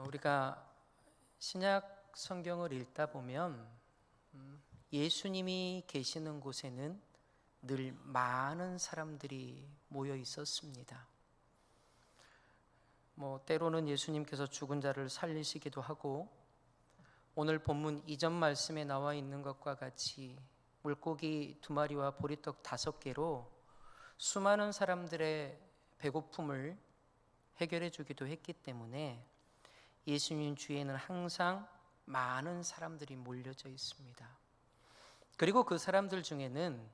우리가 신약 성경을 읽다 보면 예수님이 계시는 곳에는 늘 많은 사람들이 모여 있었습니다. 때로는 예수님께서 죽은 자를 살리시기도 하고, 오늘 본문 이전 말씀에 나와 있는 것과 같이 물고기 2마리와 보리떡 5개로 수많은 사람들의 배고픔을 해결해 주기도 했기 때문에 예수님 주위에는 항상 많은 사람들이 몰려져 있습니다. 그리고 그 사람들 중에는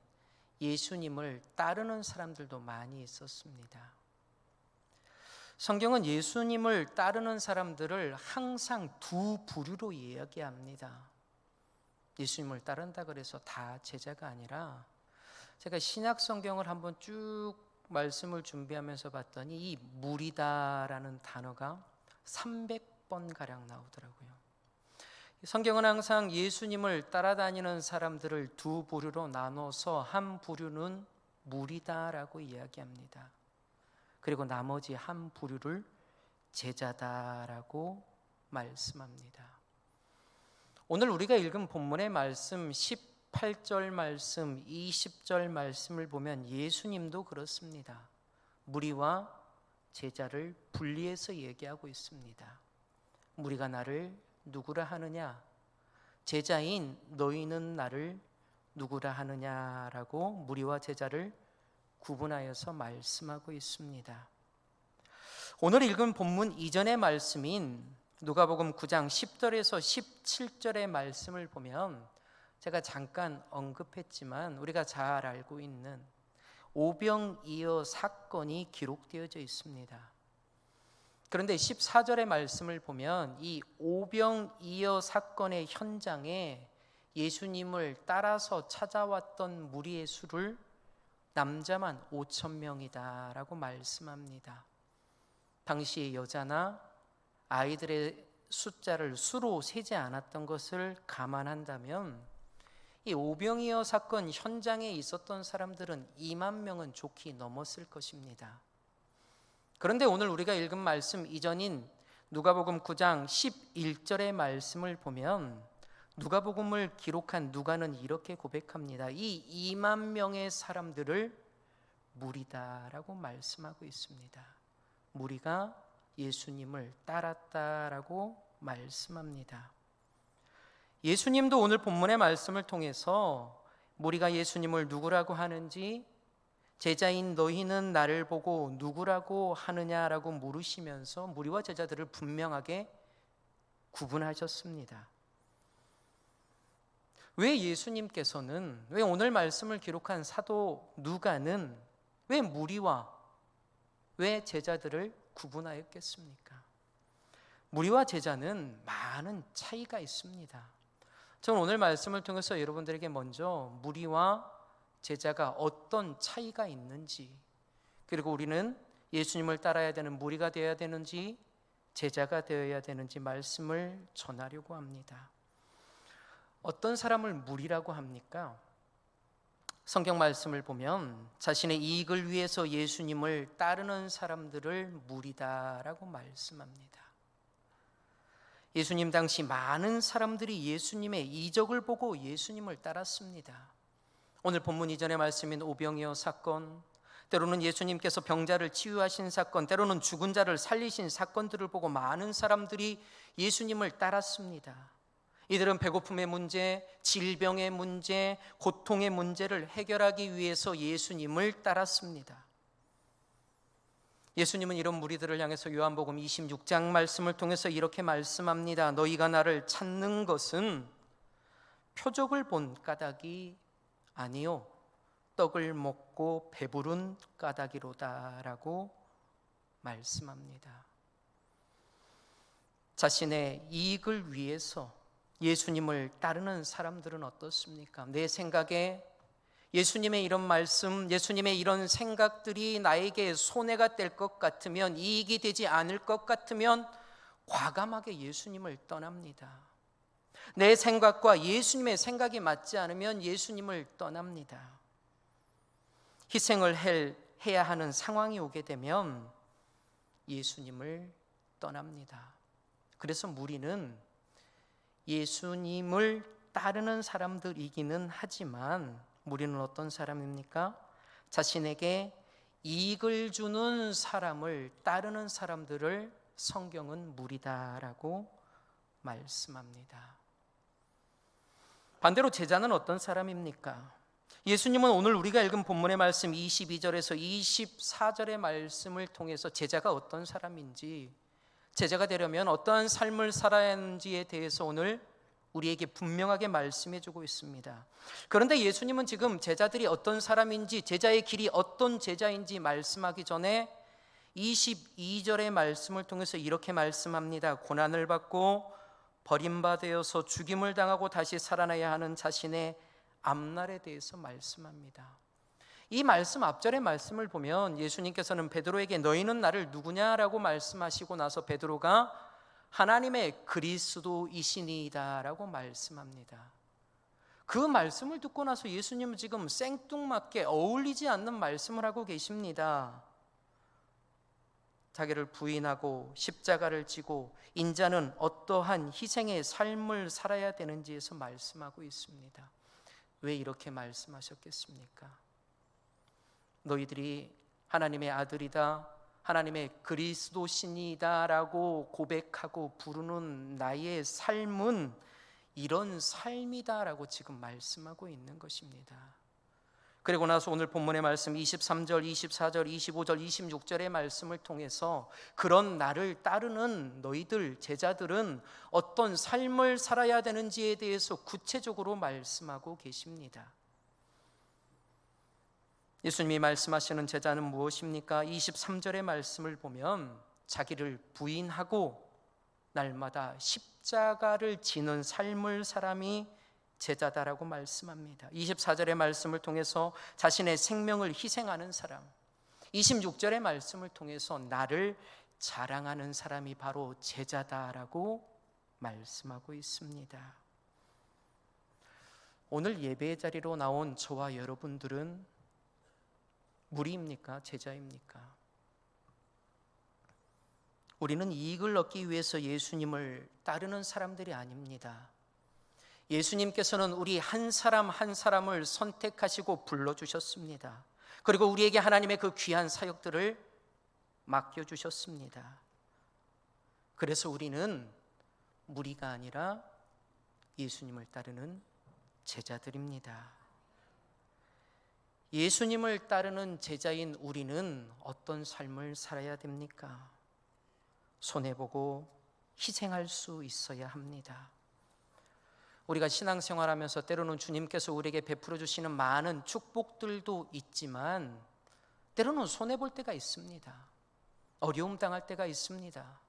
예수님을 따르는 사람들도 많이 있었습니다. 성경은 예수님을 따르는 사람들을 항상 두 부류로 이야기합니다. 예수님을 따른다 그래서 다 제자가 아니라, 제가 신약 성경을 한번 쭉 말씀을 준비하면서 봤더니 이 무리다라는 단어가 300번가량 나오더라고요. 성경은 항상 예수님을 따라다니는 사람들을 두 부류로 나눠서 한 부류는 무리다라고 이야기합니다. 그리고 나머지 한 부류를 제자다라고 말씀합니다. 오늘 우리가 읽은 본문의 말씀 18절 말씀, 20절 말씀을 보면 예수님도 그렇습니다. 무리와 제자를 분리해서 얘기하고 있습니다. 무리가 나를 누구라 하느냐? 제자인 너희는 나를 누구라 하느냐라고 무리와 제자를 구분하여서 말씀하고 있습니다. 오늘 읽은 본문 이전의 말씀인 누가복음 9장 10절에서 17절의 말씀을 보면 제가 잠깐 언급했지만 우리가 잘 알고 있는 오병이어 사건이 기록되어져 있습니다. 그런데 14절의 말씀을 보면 이 오병이어 사건의 현장에 예수님을 따라서 찾아왔던 무리의 수를 남자만 5,000명이다 라고 말씀합니다. 당시의 여자나 아이들의 숫자를 수로 세지 않았던 것을 감안한다면 이 오병이어 사건 현장에 있었던 사람들은 2만 명은 좋게 넘었을 것입니다. 그런데 오늘 우리가 읽은 말씀 이전인 누가복음 9장 11절의 말씀을 보면 누가복음을 기록한 누가는 이렇게 고백합니다. 이 2만 명의 사람들을 무리다라고 말씀하고 있습니다. 무리가 예수님을 따랐다라고 말씀합니다. 예수님도 오늘 본문의 말씀을 통해서 무리가 예수님을 누구라고 하는지, 제자인 너희는 나를 보고 누구라고 하느냐라고 물으시면서 무리와 제자들을 분명하게 구분하셨습니다. 왜 예수님께서는, 왜 오늘 말씀을 기록한 사도 누가는 왜 무리와 왜 제자들을 구분하였겠습니까? 무리와 제자는 많은 차이가 있습니다. 저는 오늘 말씀을 통해서 여러분들에게 먼저 무리와 제자가 어떤 차이가 있는지, 그리고 우리는 예수님을 따라야 되는 무리가 되어야 되는지 제자가 되어야 되는지 말씀을 전하려고 합니다. 어떤 사람을 무리라고 합니까? 성경 말씀을 보면 자신의 이익을 위해서 예수님을 따르는 사람들을 무리다라고 말씀합니다. 예수님 당시 많은 사람들이 예수님의 이적을 보고 예수님을 따랐습니다. 오늘 본문 이전의 말씀인 오병이어 사건, 때로는 예수님께서 병자를 치유하신 사건, 때로는 죽은 자를 살리신 사건들을 보고 많은 사람들이 예수님을 따랐습니다. 이들은 배고픔의 문제, 질병의 문제, 고통의 문제를 해결하기 위해서 예수님을 따랐습니다. 예수님은 이런 무리들을 향해서 요한복음 26장 말씀을 통해서 이렇게 말씀합니다. 너희가 나를 찾는 것은 표적을 본 까닭이 아니요 떡을 먹고 배부른 까닭이로다라고 말씀합니다. 자신의 이익을 위해서 예수님을 따르는 사람들은 어떻습니까? 내 생각에 예수님의 이런 말씀, 예수님의 이런 생각들이 나에게 손해가 될 것 같으면, 이익이 되지 않을 것 같으면 과감하게 예수님을 떠납니다. 내 생각과 예수님의 생각이 맞지 않으면 예수님을 떠납니다. 희생을 해야 하는 상황이 오게 되면 예수님을 떠납니다. 그래서 무리는 예수님을 따르는 사람들이기는 하지만 무리는 어떤 사람입니까? 자신에게 이익을 주는 사람을 따르는 사람들을 성경은 무리다라고 말씀합니다. 반대로 제자는 어떤 사람입니까? 예수님은 오늘 우리가 읽은 본문의 말씀 22절에서 24절의 말씀을 통해서 제자가 어떤 사람인지, 제자가 되려면 어떠한 삶을 살아야 하는지에 대해서 오늘 우리에게 분명하게 말씀해 주고 있습니다. 그런데 예수님은 지금 제자들이 어떤 사람인지, 제자의 길이 어떤 제자인지 말씀하기 전에 22절의 말씀을 통해서 이렇게 말씀합니다. 고난을 받고 버림받아서 죽임을 당하고 다시 살아나야 하는 자신의 앞날에 대해서 말씀합니다. 이 말씀 앞절의 말씀을 보면 예수님께서는 베드로에게 너희는 나를 누구냐라고 말씀하시고 나서 베드로가 하나님의 그리스도이시니이다 라고 말씀합니다. 그 말씀을 듣고 나서 예수님은 지금 생뚱맞게 어울리지 않는 말씀을 하고 계십니다. 자기를 부인하고 십자가를 지고 인자는 어떠한 희생의 삶을 살아야 되는지에서 말씀하고 있습니다. 왜 이렇게 말씀하셨겠습니까? 너희들이 하나님의 아들이다, 하나님의 그리스도신이다 라고 고백하고 부르는 나의 삶은 이런 삶이다 라고 지금 말씀하고 있는 것입니다. 그리고 나서 오늘 본문의 말씀 23절, 24절, 25절, 26절의 말씀을 통해서 그런 나를 따르는 너희들 제자들은 어떤 삶을 살아야 되는지에 대해서 구체적으로 말씀하고 계십니다. 예수님이 말씀하시는 제자는 무엇입니까? 23절의 말씀을 보면 자기를 부인하고 날마다 십자가를 지는 삶을 사람이 제자다라고 말씀합니다. 24절의 말씀을 통해서 자신의 생명을 희생하는 사람, 26절의 말씀을 통해서 나를 자랑하는 사람이 바로 제자다라고 말씀하고 있습니다. 오늘 예배의 자리로 나온 저와 여러분들은 무리입니까? 제자입니까? 우리는 이익을 얻기 위해서 예수님을 따르는 사람들이 아닙니다. 예수님께서는 우리 한 사람 한 사람을 선택하시고 불러주셨습니다. 그리고 우리에게 하나님의 그 귀한 사역들을 맡겨주셨습니다. 그래서 우리는 무리가 아니라 예수님을 따르는 제자들입니다. 예수님을 따르는 제자인 우리는 어떤 삶을 살아야 됩니까? 손해보고 희생할 수 있어야 합니다. 우리가 신앙생활하면서 때로는 주님께서 우리에게 베풀어 주시는 많은 축복들도 있지만 때로는 손해볼 때가 있습니다. 어려움 당할 때가 있습니다.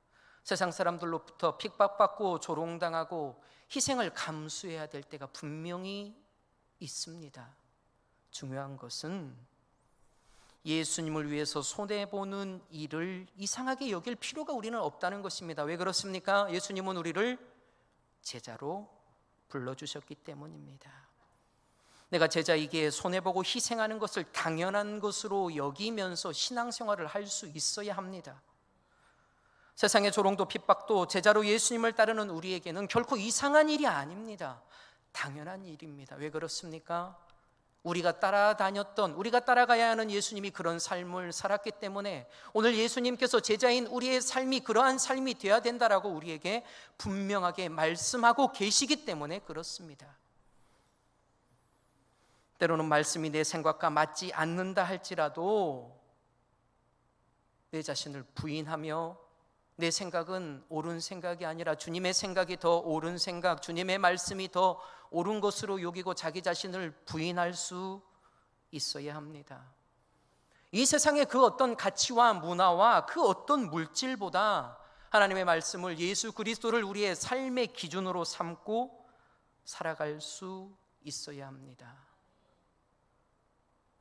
세상 사람들로부터 핍박받고 조롱당하고 희생을 감수해야 될 때가 분명히 있습니다. 중요한 것은 예수님을 위해서 손해보는 일을 이상하게 여길 필요가 우리는 없다는 것입니다. 왜 그렇습니까? 예수님은 우리를 제자로 불러주셨기 때문입니다. 내가 제자이기에 손해보고 희생하는 것을 당연한 것으로 여기면서 신앙생활을 할 수 있어야 합니다. 세상의 조롱도 핍박도 제자로 예수님을 따르는 우리에게는 결코 이상한 일이 아닙니다. 당연한 일입니다. 왜 그렇습니까? 우리가 따라다녔던, 우리가 따라가야 하는 예수님이 그런 삶을 살았기 때문에 오늘 예수님께서 제자인 우리의 삶이 그러한 삶이 되어야 된다라고 우리에게 분명하게 말씀하고 계시기 때문에 그렇습니다. 때로는 말씀이 내 생각과 맞지 않는다 할지라도 내 자신을 부인하며 내 생각은 옳은 생각이 아니라 주님의 생각이 더 옳은 생각, 주님의 말씀이 더 옳은 것으로 여기고 자기 자신을 부인할 수 있어야 합니다. 이 세상의 그 어떤 가치와 문화와 그 어떤 물질보다 하나님의 말씀을, 예수 그리스도를 우리의 삶의 기준으로 삼고 살아갈 수 있어야 합니다.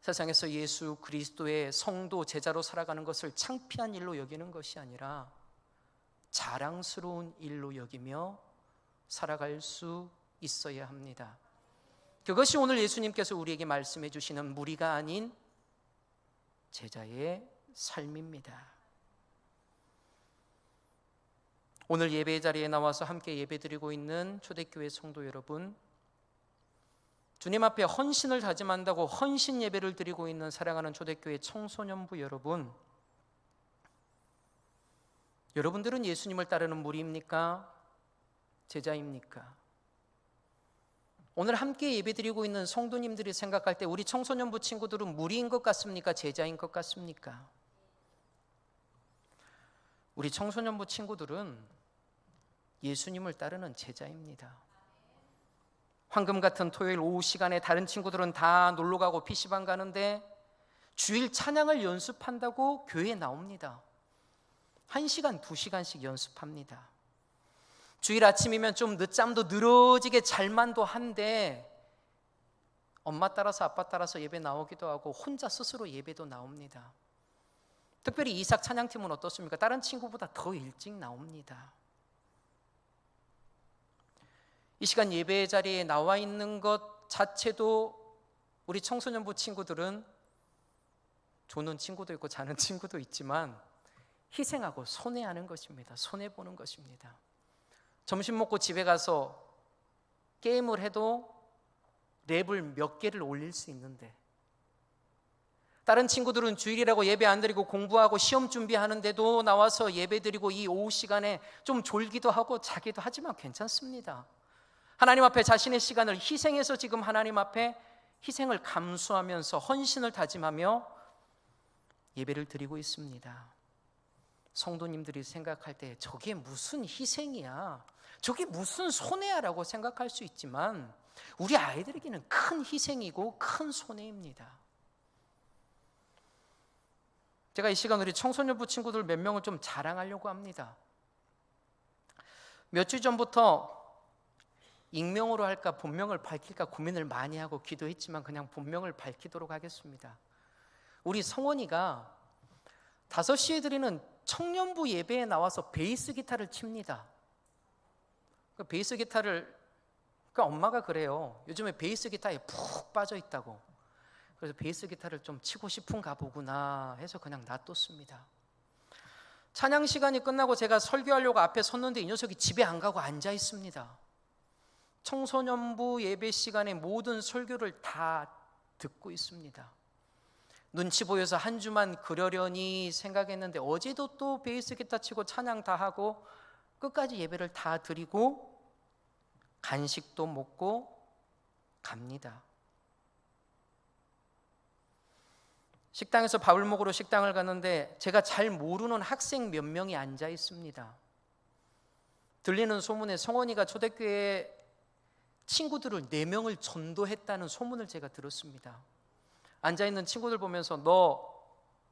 세상에서 예수 그리스도의 성도 제자로 살아가는 것을 창피한 일로 여기는 것이 아니라 자랑스러운 일로 여기며 살아갈 수 있어야 합니다. 그것이 오늘 예수님께서 우리에게 말씀해 주시는 무리가 아닌 제자의 삶입니다. 오늘 예배 자리에 나와서 함께 예배드리고 있는 초대교회 성도 여러분, 주님 앞에 헌신을 다짐한다고 헌신 예배를 드리고 있는 사랑하는 초대교회 청소년부 여러분, 여러분들은 예수님을 따르는 무리입니까? 제자입니까? 오늘 함께 예배드리고 있는 성도님들이 생각할 때 우리 청소년부 친구들은 무리인 것 같습니까? 제자인 것 같습니까? 우리 청소년부 친구들은 예수님을 따르는 제자입니다. 황금 같은 토요일 오후 시간에 다른 친구들은 다 놀러가고 PC방 가는데 주일 찬양을 연습한다고 교회에 나옵니다. 1시간, 2시간씩 연습합니다. 주일 아침이면 좀 늦잠도 늘어지게 잘만도 한데 엄마 따라서 아빠 따라서 예배 나오기도 하고 혼자 스스로 예배도 나옵니다. 특별히 이삭 찬양팀은 어떻습니까? 다른 친구보다 더 일찍 나옵니다. 이 시간 예배 자리에 나와 있는 것 자체도 우리 청소년부 친구들은 조는 친구도 있고 자는 친구도 있지만 희생하고 손해하는 것입니다. 손해보는 것입니다. 점심 먹고 집에 가서 게임을 해도 랩을 몇 개를 올릴 수 있는데, 다른 친구들은 주일이라고 예배 안 드리고 공부하고 시험 준비하는데도 나와서 예배 드리고 이 오후 시간에 좀 졸기도 하고 자기도 하지만 괜찮습니다. 하나님 앞에 자신의 시간을 희생해서 지금 하나님 앞에 희생을 감수하면서 헌신을 다짐하며 예배를 드리고 있습니다. 성도님들이 생각할 때 저게 무슨 희생이야, 저게 무슨 손해야 라고 생각할 수 있지만 우리 아이들에게는 큰 희생이고 큰 손해입니다. 제가 이 시간 우리 청소년부 친구들 몇 명을 좀 자랑하려고 합니다. 몇 주 전부터 익명으로 할까 본명을 밝힐까 고민을 많이 하고 기도했지만 그냥 본명을 밝히도록 하겠습니다. 우리 성원이가 5시에 드리는 청년부 예배에 나와서 베이스 기타를 칩니다. 그 베이스 기타를, 그 엄마가 그래요. 요즘에 베이스 기타에 푹 빠져 있다고. 그래서 베이스 기타를 좀 치고 싶은가 보구나 해서 그냥 놔뒀습니다. 찬양 시간이 끝나고 제가 설교하려고 앞에 섰는데 이 녀석이 집에 안 가고 앉아 있습니다. 청소년부 예배 시간에 모든 설교를 다 듣고 있습니다. 눈치 보여서 한 주만 그러려니 생각했는데 어제도 또 베이스 기타 치고 찬양 다 하고 끝까지 예배를 다 드리고 간식도 먹고 갑니다. 식당에서 밥을 먹으러 식당을 갔는데 제가 잘 모르는 학생 몇 명이 앉아 있습니다. 들리는 소문에 성원이가 초대교회 친구들을 4명을 전도했다는 소문을 제가 들었습니다. 앉아있는 친구들 보면서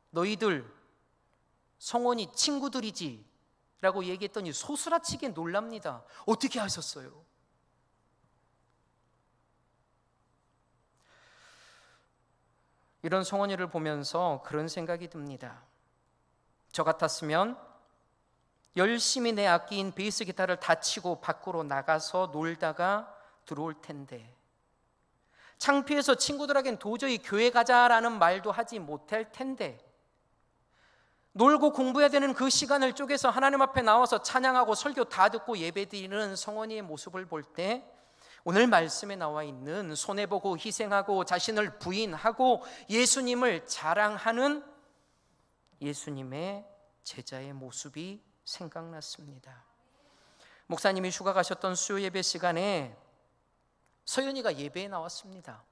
너희들 성원이 친구들이지 라고 얘기했더니 소스라치게 놀랍니다. 어떻게 하셨어요? 이런 성원이를 보면서 그런 생각이 듭니다. 저 같았으면 열심히 내 악기인 베이스 기타를 다 치고 밖으로 나가서 놀다가 들어올 텐데, 창피해서 친구들에겐 도저히 교회 가자라는 말도 하지 못할 텐데, 놀고 공부해야 되는 그 시간을 쪼개서 하나님 앞에 나와서 찬양하고 설교 다 듣고 예배드리는 성원이의 모습을 볼 때 오늘 말씀에 나와 있는 손해보고 희생하고 자신을 부인하고 예수님을 자랑하는 예수님의 제자의 모습이 생각났습니다. 목사님이 휴가 가셨던 수요 예배 시간에 서연이가 예배에 나왔습니다.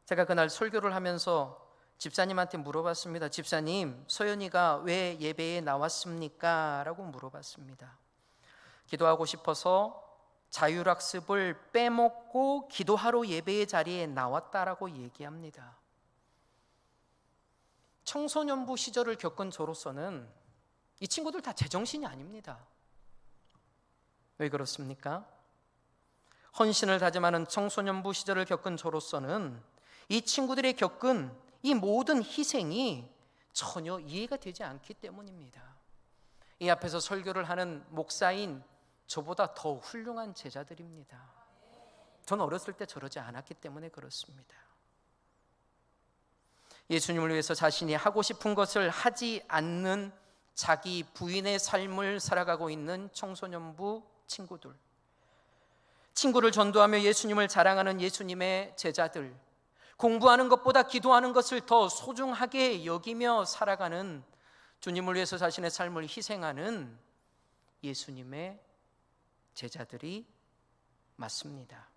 제가 그날 설교를 하면서 집사님한테 물어봤습니다. 집사님, 서연이가 왜 예배에 나왔습니까? 라고 물어봤습니다. 기도하고 싶어서 자율학습을 빼먹고 기도하러 예배의 자리에 나왔다라고 얘기합니다. 청소년부 시절을 겪은 저로서는 이 친구들 다 제정신이 아닙니다. 왜 그렇습니까? 헌신을 다짐하는 청소년부 시절을 겪은 저로서는 이 친구들이 겪은 이 모든 희생이 전혀 이해가 되지 않기 때문입니다. 이 앞에서 설교를 하는 목사인 저보다 더 훌륭한 제자들입니다. 저는 어렸을 때 저러지 않았기 때문에 그렇습니다. 예수님을 위해서 자신이 하고 싶은 것을 하지 않는 자기 부인의 삶을 살아가고 있는 청소년부 친구들, 친구를 전도하며 예수님을 자랑하는 예수님의 제자들, 공부하는 것보다 기도하는 것을 더 소중하게 여기며 살아가는, 주님을 위해서 자신의 삶을 희생하는 예수님의 제자들이 맞습니다.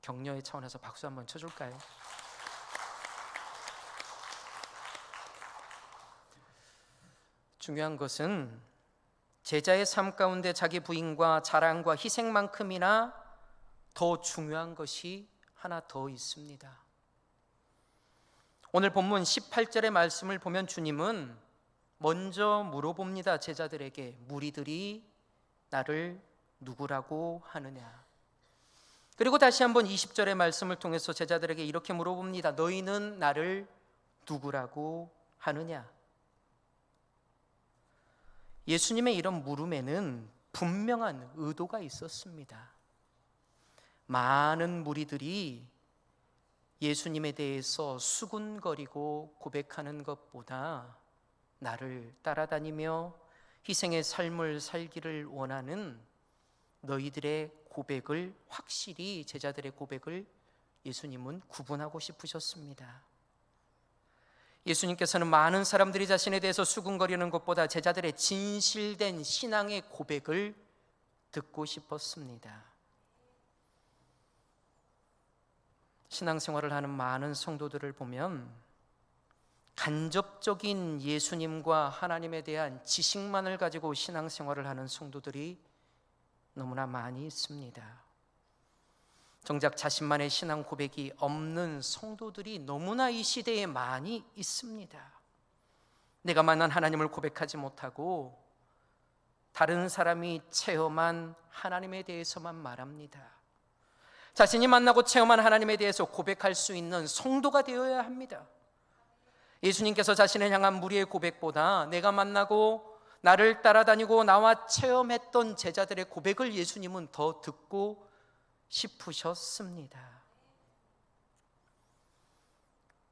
격려의 차원에서 박수 한번 쳐줄까요? 중요한 것은 제자의 삶 가운데 자기 부인과 자랑과 희생만큼이나 더 중요한 것이 하나 더 있습니다. 오늘 본문 18절의 말씀을 보면 주님은 먼저 물어봅니다. 제자들에게, 무리들이 나를 누구라고 하느냐. 그리고 다시 한번 20절의 말씀을 통해서 제자들에게 이렇게 물어봅니다. 너희는 나를 누구라고 하느냐. 예수님의 이런 물음에는 분명한 의도가 있었습니다. 많은 무리들이 예수님에 대해서 수군거리고 고백하는 것보다 나를 따라다니며 희생의 삶을 살기를 원하는 너희들의 고백을, 확실히 제자들의 고백을 예수님은 구분하고 싶으셨습니다. 예수님께서는 많은 사람들이 자신에 대해서 수군거리는 것보다 제자들의 진실된 신앙의 고백을 듣고 싶었습니다. 신앙생활을 하는 많은 성도들을 보면 간접적인 예수님과 하나님에 대한 지식만을 가지고 신앙생활을 하는 성도들이 너무나 많이 있습니다. 정작 자신만의 신앙 고백이 없는 성도들이 너무나 이 시대에 많이 있습니다. 내가 만난 하나님을 고백하지 못하고 다른 사람이 체험한 하나님에 대해서만 말합니다. 자신이 만나고 체험한 하나님에 대해서 고백할 수 있는 성도가 되어야 합니다. 예수님께서 자신을 향한 무리의 고백보다 내가 만나고 나를 따라다니고 나와 체험했던 제자들의 고백을 예수님은 더 듣고 싶으셨습니다.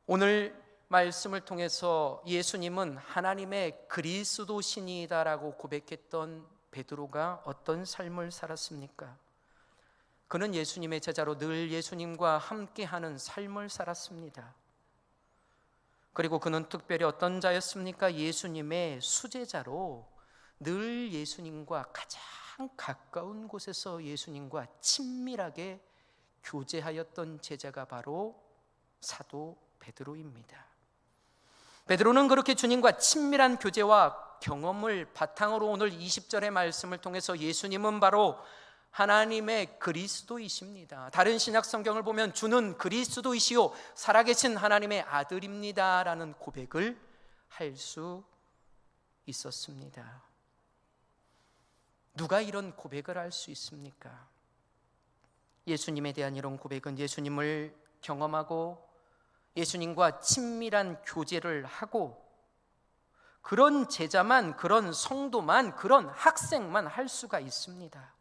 오늘 말씀을 통해서 예수님은 하나님의 그리스도신이다라고 고백했던 베드로가 어떤 삶을 살았습니까? 그는 예수님의 제자로 늘 예수님과 함께하는 삶을 살았습니다. 그리고 그는 특별히 어떤 자였습니까? 예수님의 수제자로 늘 예수님과 가장 가까운 곳에서 예수님과 친밀하게 교제하였던 제자가 바로 사도 베드로입니다. 베드로는 그렇게 주님과 친밀한 교제와 경험을 바탕으로 오늘 20절의 말씀을 통해서 예수님은 바로 하나님의 그리스도이십니다. 다른 신약 성경을 보면 주는 그리스도이시요 살아계신 하나님의 아들입니다 라는 고백을 할 수 있었습니다. 누가 이런 고백을 할 수 있습니까? 예수님에 대한 이런 고백은 예수님을 경험하고 예수님과 친밀한 교제를 하고 그런 제자만, 그런 성도만, 그런 학생만 할 수가 있습니다.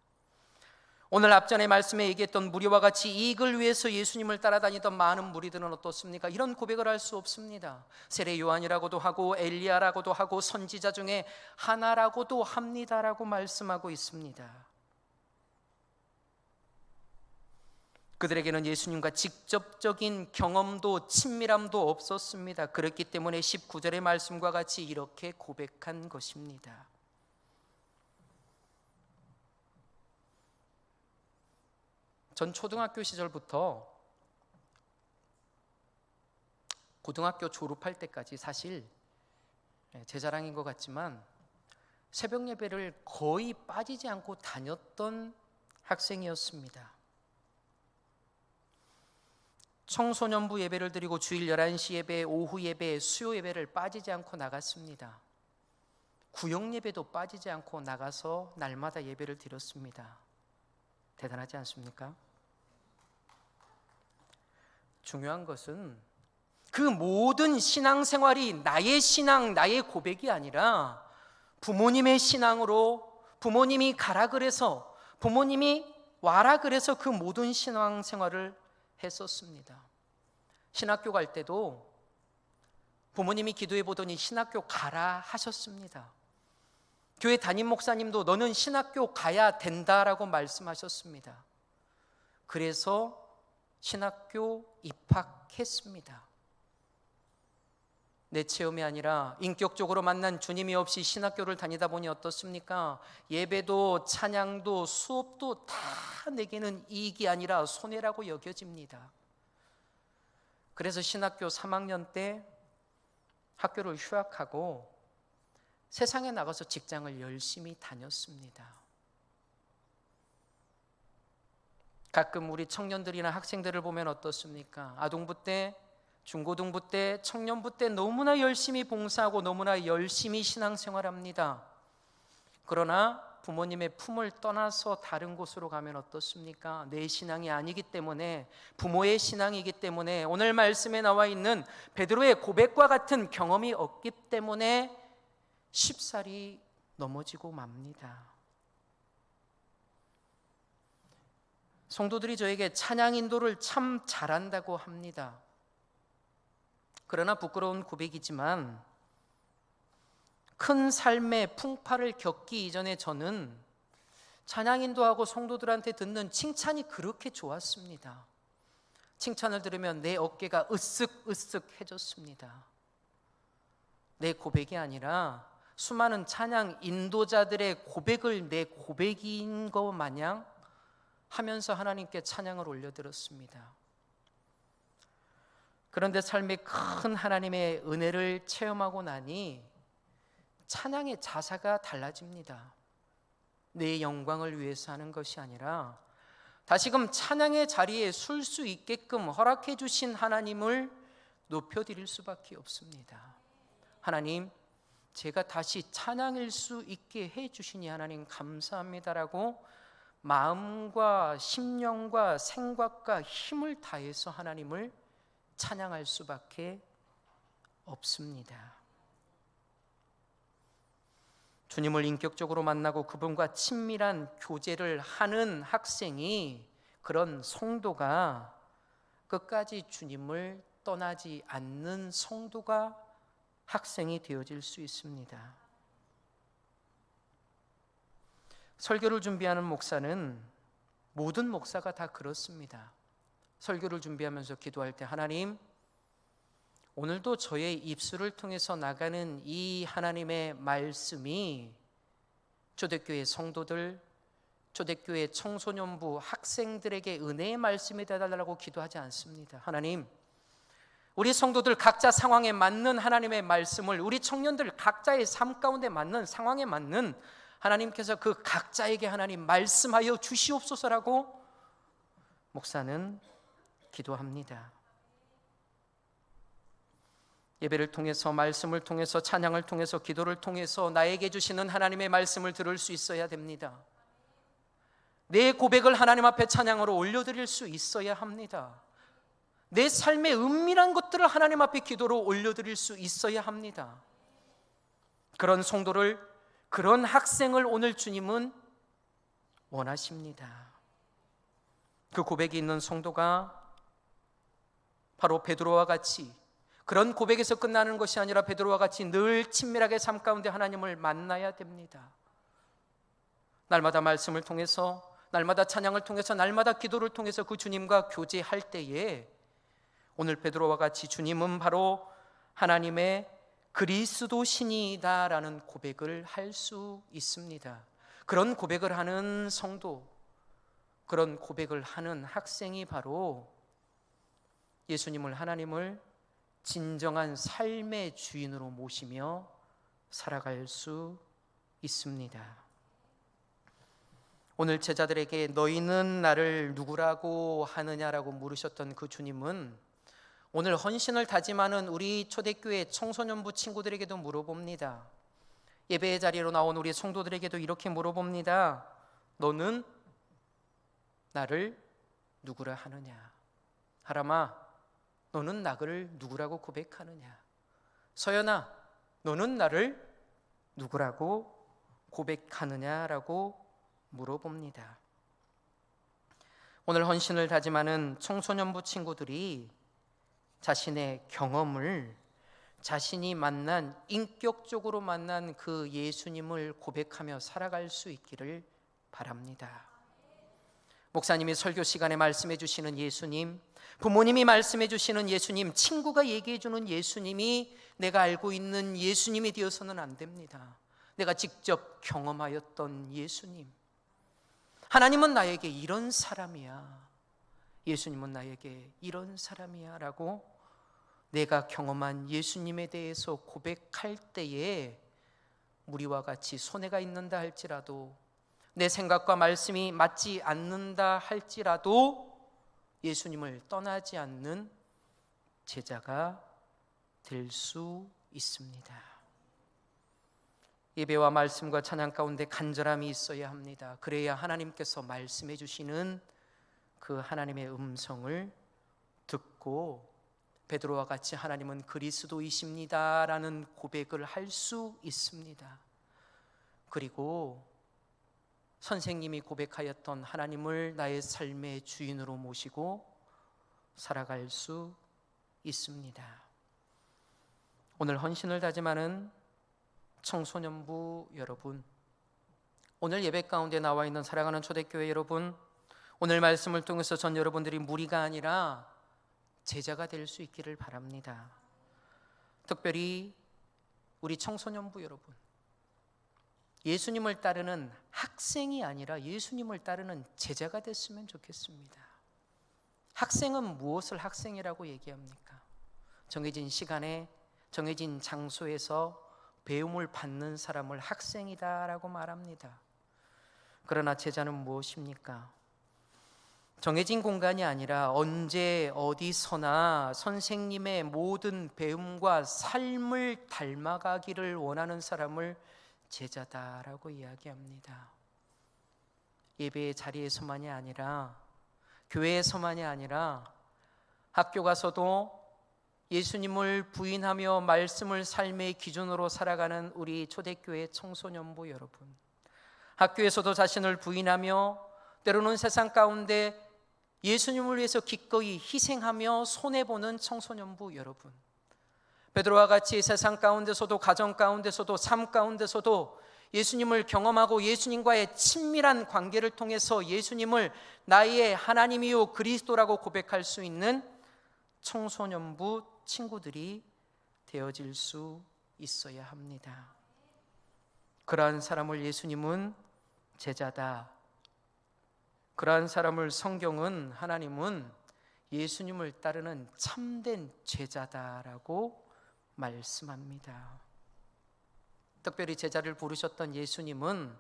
오늘 앞전에 말씀에 얘기했던 무리와 같이 이익을 위해서 예수님을 따라다니던 많은 무리들은 어떻습니까? 이런 고백을 할 수 없습니다. 세례 요한이라고도 하고 엘리야라고도 하고 선지자 중에 하나라고도 합니다라고 말씀하고 있습니다. 그들에게는 예수님과 직접적인 경험도 친밀함도 없었습니다. 그렇기 때문에 19절의 말씀과 같이 이렇게 고백한 것입니다. 전 초등학교 시절부터 고등학교 졸업할 때까지 사실 제 자랑인 것 같지만 새벽 예배를 거의 빠지지 않고 다녔던 학생이었습니다. 청소년부 예배를 드리고 주일 11시 예배, 오후 예배, 수요 예배를 빠지지 않고 나갔습니다. 구역 예배도 빠지지 않고 나가서 날마다 예배를 드렸습니다. 대단하지 않습니까? 중요한 것은 그 모든 신앙생활이 나의 신앙, 나의 고백이 아니라 부모님의 신앙으로, 부모님이 가라 그래서, 부모님이 와라 그래서 그 모든 신앙생활을 했었습니다. 신학교 갈 때도 부모님이 기도해 보더니 신학교 가라 하셨습니다. 교회 담임 목사님도 너는 신학교 가야 된다라고 말씀하셨습니다. 그래서 신학교 입학했습니다. 내 체험이 아니라 인격적으로 만난 주님이 없이 신학교를 다니다 보니 어떻습니까? 예배도 찬양도 수업도 다 내게는 이익이 아니라 손해라고 여겨집니다. 그래서 신학교 3학년 때 학교를 휴학하고 세상에 나가서 직장을 열심히 다녔습니다. 가끔 우리 청년들이나 학생들을 보면 어떻습니까? 아동부 때, 중고등부 때, 청년부 때 너무나 열심히 봉사하고 너무나 열심히 신앙생활합니다. 그러나 부모님의 품을 떠나서 다른 곳으로 가면 어떻습니까? 내 신앙이 아니기 때문에, 부모의 신앙이기 때문에, 오늘 말씀에 나와 있는 베드로의 고백과 같은 경험이 없기 때문에 쉽사리 넘어지고 맙니다. 성도들이 저에게 찬양 인도를 참 잘한다고 합니다. 그러나 부끄러운 고백이지만 큰 삶의 풍파를 겪기 이전에 저는 찬양 인도하고 성도들한테 듣는 칭찬이 그렇게 좋았습니다. 칭찬을 들으면 내 어깨가 으쓱으쓱해졌습니다. 내 고백이 아니라 수많은 찬양 인도자들의 고백을 내 고백인 것 마냥 하면서 하나님께 찬양을 올려드렸습니다. 그런데 삶의 큰 하나님의 은혜를 체험하고 나니 찬양의 자세가 달라집니다. 내 영광을 위해서 하는 것이 아니라 다시금 찬양의 자리에 설 수 있게끔 허락해 주신 하나님을 높여드릴 수밖에 없습니다. 하나님, 제가 다시 찬양일 수 있게 해 주시니 하나님 감사합니다라고 마음과 심령과 생각과 힘을 다해서 하나님을 찬양할 수밖에 없습니다. 주님을 인격적으로 만나고 그분과 친밀한 교제를 하는 학생이, 그런 성도가 끝까지 주님을 떠나지 않는 성도가 학생이 되어질 수 있습니다. 설교를 준비하는 목사는, 모든 목사가 다 그렇습니다. 설교를 준비하면서 기도할 때 하나님, 오늘도 저의 입술을 통해서 나가는 이 하나님의 말씀이 초대교회 성도들, 초대교회 청소년부 학생들에게 은혜의 말씀이 되어달라고 기도하지 않습니다. 하나님, 우리 성도들 각자 상황에 맞는 하나님의 말씀을, 우리 청년들 각자의 삶 가운데 맞는 상황에 맞는 하나님께서 그 각자에게 하나님 말씀하여 주시옵소서라고 목사는 기도합니다. 예배를 통해서, 말씀을 통해서, 찬양을 통해서, 기도를 통해서 나에게 주시는 하나님의 말씀을 들을 수 있어야 됩니다. 내 고백을 하나님 앞에 찬양으로 올려드릴 수 있어야 합니다. 내 삶의 은밀한 것들을 하나님 앞에 기도로 올려드릴 수 있어야 합니다. 그런 성도를, 그런 학생을 오늘 주님은 원하십니다. 그 고백이 있는 성도가 바로 베드로와 같이, 그런 고백에서 끝나는 것이 아니라 베드로와 같이 늘 친밀하게 삶 가운데 하나님을 만나야 됩니다. 날마다 말씀을 통해서, 날마다 찬양을 통해서, 날마다 기도를 통해서 그 주님과 교제할 때에 오늘 베드로와 같이 주님은 바로 하나님의 그리스도신이다라는 고백을 할 수 있습니다. 그런 고백을 하는 성도, 그런 고백을 하는 학생이 바로 예수님을, 하나님을 진정한 삶의 주인으로 모시며 살아갈 수 있습니다. 오늘 제자들에게 너희는 나를 누구라고 하느냐라고 물으셨던 그 주님은 오늘 헌신을 다짐하는 우리 초대교회 청소년부 친구들에게도 물어봅니다. 예배의 자리로 나온 우리 성도들에게도 이렇게 물어봅니다. 너는 나를 누구라 하느냐? 하람아, 너는 나를 누구라고 고백하느냐? 서연아, 너는 나를 누구라고 고백하느냐라고 물어봅니다. 오늘 헌신을 다짐하는 청소년부 친구들이 자신의 경험을 자신이 만난, 인격적으로 만난 그 예수님을 고백하며 살아갈 수 있기를 바랍니다. 목사님이 설교 시간에 말씀해 주시는 예수님, 부모님이 말씀해 주시는 예수님, 친구가 얘기해 주는 예수님이 내가 알고 있는 예수님이 되어서는 안 됩니다. 내가 직접 경험하였던 예수님, 하나님은 나에게 이런 사람이야, 예수님은 나에게 이런 사람이야 라고 내가 경험한 예수님에 대해서 고백할 때에 무리와 같이 손해가 있는다 할지라도, 내 생각과 말씀이 맞지 않는다 할지라도 예수님을 떠나지 않는 제자가 될 수 있습니다. 예배와 말씀과 찬양 가운데 간절함이 있어야 합니다. 그래야 하나님께서 말씀해 주시는 그 하나님의 음성을 듣고 베드로와 같이 하나님은 그리스도이십니다 라는 고백을 할 수 있습니다. 그리고 선생님이 고백하였던 하나님을 나의 삶의 주인으로 모시고 살아갈 수 있습니다. 오늘 헌신을 다짐하는 청소년부 여러분, 오늘 예배 가운데 나와 있는 사랑하는 초대교회 여러분, 오늘 말씀을 통해서 전 여러분들이 무리가 아니라 제자가 될 수 있기를 바랍니다. 특별히 우리 청소년부 여러분, 예수님을 따르는 학생이 아니라 예수님을 따르는 제자가 됐으면 좋겠습니다. 학생은 무엇을 학생이라고 얘기합니까? 정해진 시간에 정해진 장소에서 배움을 받는 사람을 학생이다라고 말합니다. 그러나 제자는 무엇입니까? 정해진 공간이 아니라 언제 어디서나 선생님의 모든 배움과 삶을 닮아가기를 원하는 사람을 제자다라고 이야기합니다. 예배의 자리에서만이 아니라, 교회에서만이 아니라, 학교 가서도 예수님을 부인하며 말씀을 삶의 기준으로 살아가는 우리 초대교회 청소년부 여러분, 학교에서도 자신을 부인하며 때로는 세상 가운데 예수님을 위해서 기꺼이 희생하며 손해보는 청소년부 여러분, 베드로와 같이 세상 가운데서도, 가정 가운데서도, 삶 가운데서도 예수님을 경험하고 예수님과의 친밀한 관계를 통해서 예수님을 나의 하나님이요 그리스도라고 고백할 수 있는 청소년부 친구들이 되어질 수 있어야 합니다. 그러한 사람을 예수님은 제자다, 그러한 사람을 성경은, 하나님은 예수님을 따르는 참된 제자다라고 말씀합니다. 특별히 제자를 부르셨던 예수님은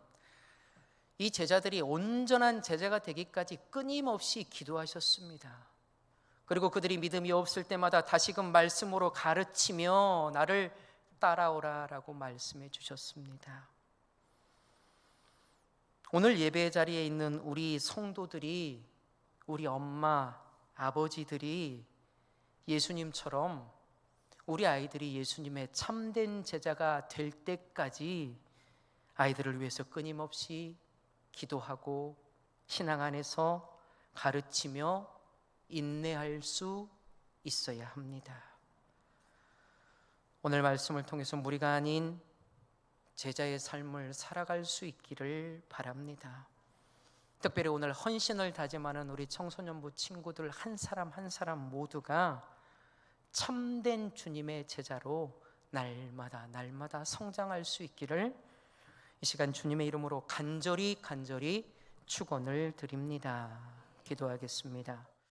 이 제자들이 온전한 제자가 되기까지 끊임없이 기도하셨습니다. 그리고 그들이 믿음이 없을 때마다 다시금 말씀으로 가르치며 나를 따라오라라고 말씀해 주셨습니다. 오늘 예배 자리에 있는 우리 성도들이, 우리 엄마, 아버지들이 예수님처럼 우리 아이들이 예수님의 참된 제자가 될 때까지 아이들을 위해서 끊임없이 기도하고 신앙 안에서 가르치며 인내할 수 있어야 합니다. 오늘 말씀을 통해서 무리가 아닌 제자의 삶을 살아갈 수 있기를 바랍니다. 특별히 오늘 헌신을 다짐하는 우리 청소년부 친구들 한 사람 한 사람 모두가 참된 주님의 제자로 날마다 성장할 수 있기를 이 시간 주님의 이름으로 간절히 축원을 드립니다. 기도하겠습니다.